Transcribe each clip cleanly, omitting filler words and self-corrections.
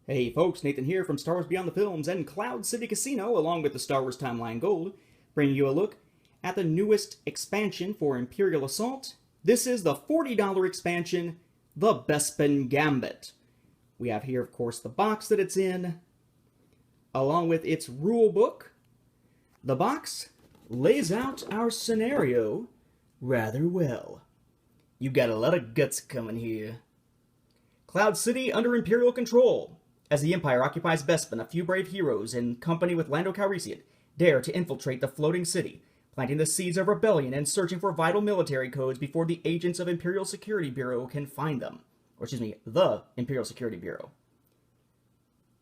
Hey folks, Nathan here from Star Wars Beyond the Films and Cloud City Casino, along with the Star Wars Timeline Gold, bringing you a look at the newest expansion for Imperial Assault. This is the $40 expansion, the Bespin Gambit. We have here, of course, the box that it's in, along with its rule book. The box lays out our scenario rather well. You got a lot of guts coming here. Cloud City under Imperial control. As the Empire occupies Bespin, a few brave heroes, in company with Lando Calrissian, dare to infiltrate the floating city, planting the seeds of rebellion and searching for vital military codes before the agents of Imperial Security Bureau can find them. Or excuse me, the Imperial Security Bureau.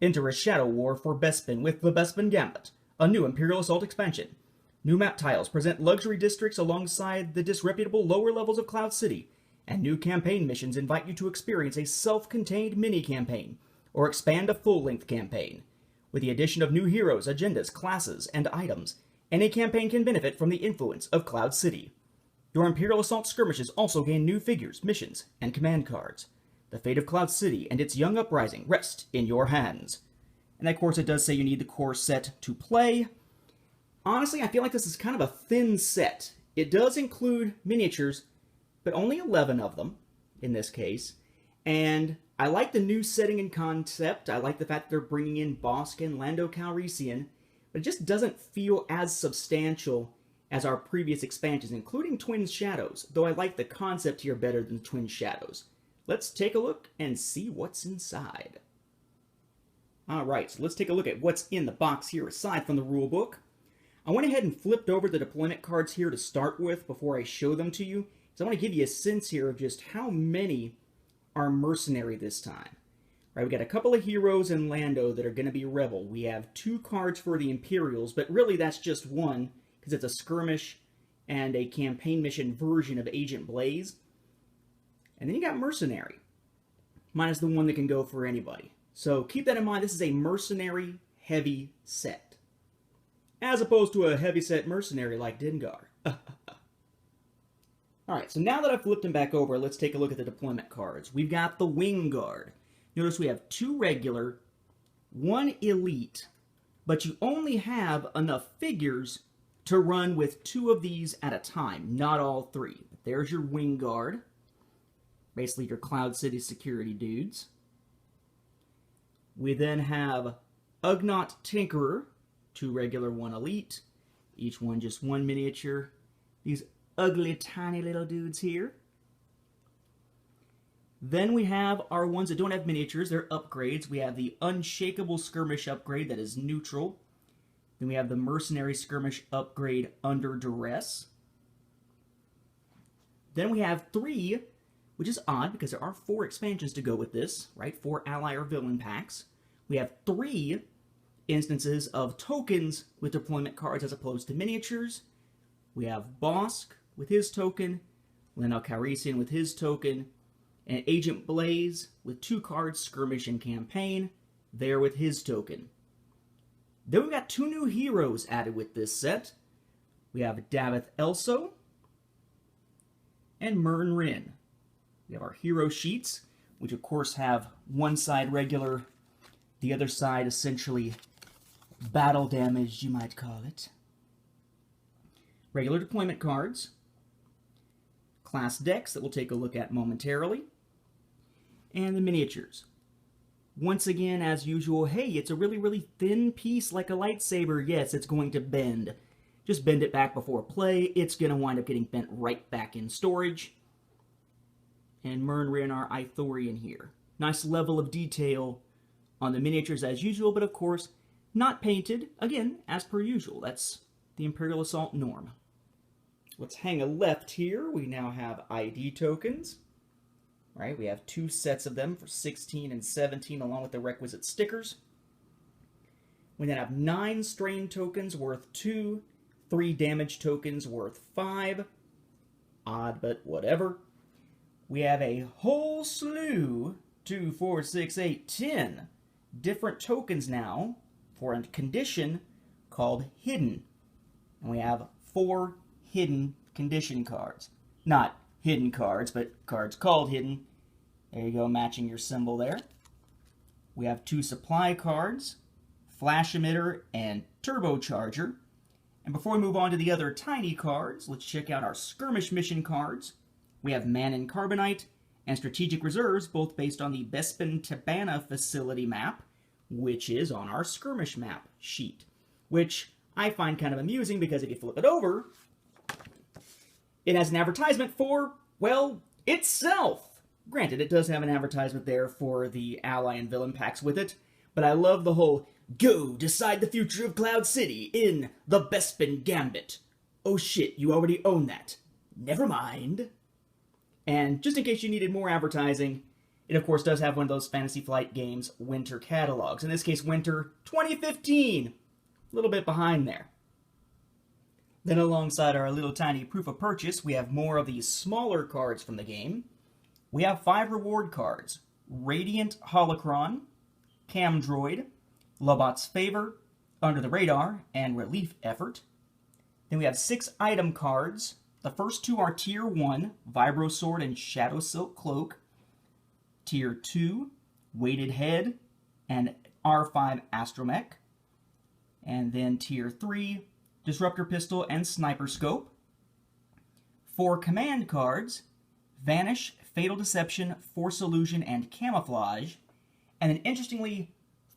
Enter a shadow war for Bespin with the Bespin Gambit, a new Imperial Assault expansion. New map tiles present luxury districts alongside the disreputable lower levels of Cloud City, and new campaign missions invite you to experience a self-contained mini-campaign, or expand a full-length campaign. With the addition of new heroes, agendas, classes, and items, any campaign can benefit from the influence of Cloud City. Your Imperial Assault skirmishes also gain new figures, missions, and command cards. The fate of Cloud City and its young uprising rest in your hands. And of course it does say you need the core set to play. Honestly, I feel like this is kind of a thin set. It does include miniatures, but only 11 of them in this case. And I like the new setting and concept. I like the fact that they're bringing in Bossk and Lando Calrissian, but it just doesn't feel as substantial as our previous expansions, including Twin Shadows, though I like the concept here better than Twin Shadows. Let's take a look and see what's inside. Alright, so let's take a look at what's in the box here aside from the rulebook. I went ahead and flipped over the deployment cards here to start with before I show them to you, so I want to give you a sense here of just how many are mercenary this time. Right, we got a couple of heroes in Lando that are going to be rebel. We have 2 cards for the Imperials, but really that's just one, because it's a skirmish and a campaign mission version of Agent Blaze. And then you got mercenary, minus the one that can go for anybody. So keep that in mind, this is a mercenary heavy set, as opposed to a heavy set mercenary like Dengar. Alright, so now that I've flipped them back over, let's take a look at the deployment cards. We've got the Wing Guard. Notice we have 2 regular, 1 elite, but you only have enough figures to run with 2 of these at a time, not all 3. There's your Wing Guard, basically your Cloud City security dudes. We then have Ugnaught Tinkerer, 2 regular, 1 elite, each one just 1 miniature. These ugly tiny little dudes here. Then we have our ones that don't have miniatures, they're upgrades. We have the Unshakable Skirmish upgrade that is neutral. Then we have the Mercenary Skirmish upgrade under duress. Then we have 3, which is odd because there are 4 expansions to go with this, right? 4 ally or villain packs. We have 3 instances of tokens with deployment cards as opposed to miniatures. We have Bossk with his token, Lando Calrissian with his token, and Agent Blaze with 2 cards, Skirmish and Campaign, there with his token. Then we've got 2 new heroes added with this set. We have Davith Elso and Mern Rin. We have our hero sheets, which of course have one side regular, the other side essentially battle damage, you might call it. Regular deployment cards, class decks that we'll take a look at momentarily, and the miniatures. Once again, as usual, hey, it's a really, really thin piece like a lightsaber. Yes, it's going to bend. Just bend it back before play. It's going to wind up getting bent right back in storage. And Mern Rin, our Ithorian here. Nice level of detail on the miniatures as usual, but of course, not painted. Again, as per usual. That's the Imperial Assault norm. Let's hang a left here. We now have ID tokens. Right, we have 2 sets of them for 16 and 17 along with the requisite stickers. We then have 9 strain tokens worth 2, 3 damage tokens worth 5. Odd, but whatever. We have a whole slew, 2, 4, 6, 8, 10 different tokens now for a condition called Hidden. And we have 4 hidden condition cards. Not hidden cards, but cards called hidden. There you go, matching your symbol there. We have 2 supply cards, flash emitter, and turbocharger. And before we move on to the other tiny cards, let's check out our skirmish mission cards. We have Man and Carbonite and Strategic Reserves, both based on the Bespin Tabana facility map, which is on our skirmish map sheet, which I find kind of amusing because if you flip it over, it has an advertisement for, well, itself. Granted, it does have an advertisement there for the ally and villain packs with it, but I love the whole, go decide the future of Cloud City in the Bespin Gambit. Oh shit, you already own that. Never mind. And just in case you needed more advertising, it of course does have one of those Fantasy Flight Games winter catalogs. In this case, winter 2015. A little bit behind there. Then alongside our little tiny proof of purchase, we have more of these smaller cards from the game. We have 5 reward cards: Radiant Holocron, Cam Droid, Lobot's Favor, Under the Radar, and Relief Effort. Then we have 6 item cards. The first 2 are Tier 1, Vibro Sword and Shadow Silk Cloak. Tier 2, Weighted Head and R5 Astromech. And then Tier 3, Disruptor Pistol and Sniper Scope. 4 command cards, Vanish, Fatal Deception, Force Illusion, and Camouflage. And then interestingly,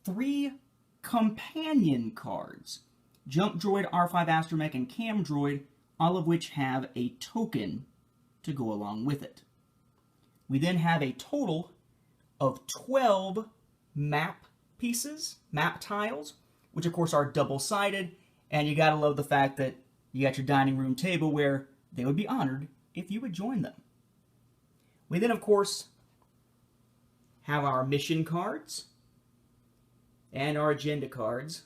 3 companion cards, Jump Droid, R5 Astromech, and Cam Droid, all of which have a token to go along with it. We then have a total of 12 map pieces, map tiles, which of course are double-sided, and you gotta love the fact that you got your dining room table where they would be honored if you would join them. We then of course have our mission cards and our agenda cards,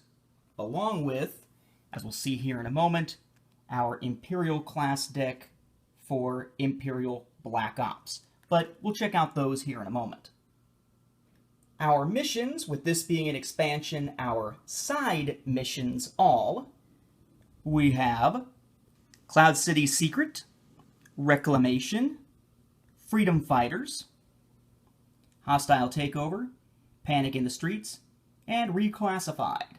along with, as we'll see here in a moment, our Imperial class deck for Imperial Black Ops. But we'll check out those here in a moment. Our missions, with this being an expansion, our side missions all, we have Cloud City Secret, Reclamation, Freedom Fighters, Hostile Takeover, Panic in the Streets, and Reclassified.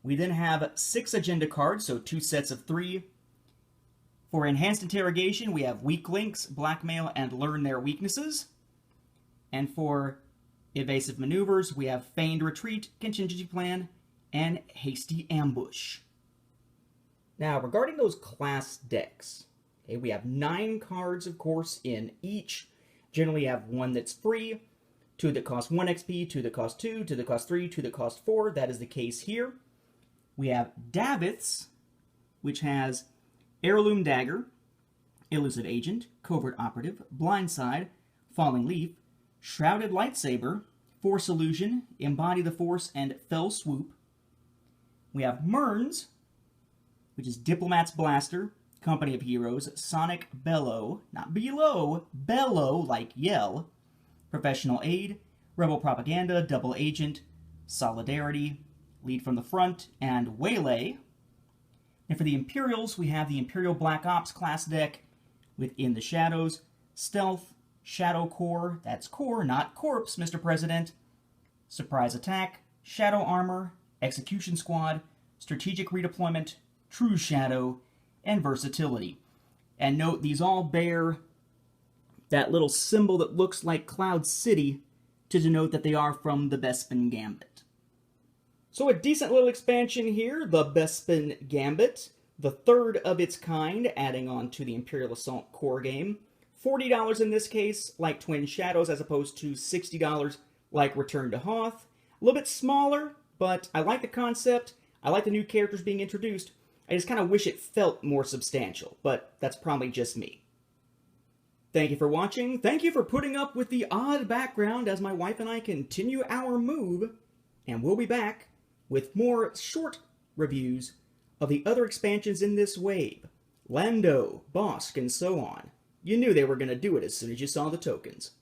We then have 6 agenda cards, so 2 sets of 3. For Enhanced Interrogation, we have Weak Links, Blackmail, and Learn Their Weaknesses. And for Evasive Maneuvers, we have Feigned Retreat, Contingency Plan, and Hasty Ambush. Now, regarding those class decks, okay, we have 9 cards, of course, in each. Generally, you have 1 that's free, 2 that cost 1 XP, 2 that cost 2, 2 that cost 3, 2 that cost 4. That is the case here. We have Davith's, which has Heirloom Dagger, Elusive Agent, Covert Operative, Blindside, Falling Leaf, Shrouded Lightsaber, Force Illusion, Embody the Force, and Fell Swoop. We have Mern's, which is Diplomat's Blaster, Company of Heroes, Sonic Bellow, not below, bellow like yell, Professional Aid, Rebel Propaganda, Double Agent, Solidarity, Lead from the Front, and Waylay. And for the Imperials, we have the Imperial Black Ops class deck with In the Shadows, Stealth, Shadow Core, that's Core, not Corpse, Mr. President, Surprise Attack, Shadow Armor, Execution Squad, Strategic Redeployment, True Shadow, and Versatility. And note, these all bear that little symbol that looks like Cloud City to denote that they are from the Bespin Gambit. So a decent little expansion here, the Bespin Gambit, the 3rd of its kind, adding on to the Imperial Assault core game. $40 in this case, like Twin Shadows, as opposed to $60 like Return to Hoth. A little bit smaller, but I like the concept. I like the new characters being introduced. I just kind of wish it felt more substantial, but that's probably just me. Thank you for watching. Thank you for putting up with the odd background as my wife and I continue our move, and we'll be back with more short reviews of the other expansions in this wave. Lando, Bosk, and so on. You knew they were going to do it as soon as you saw the tokens.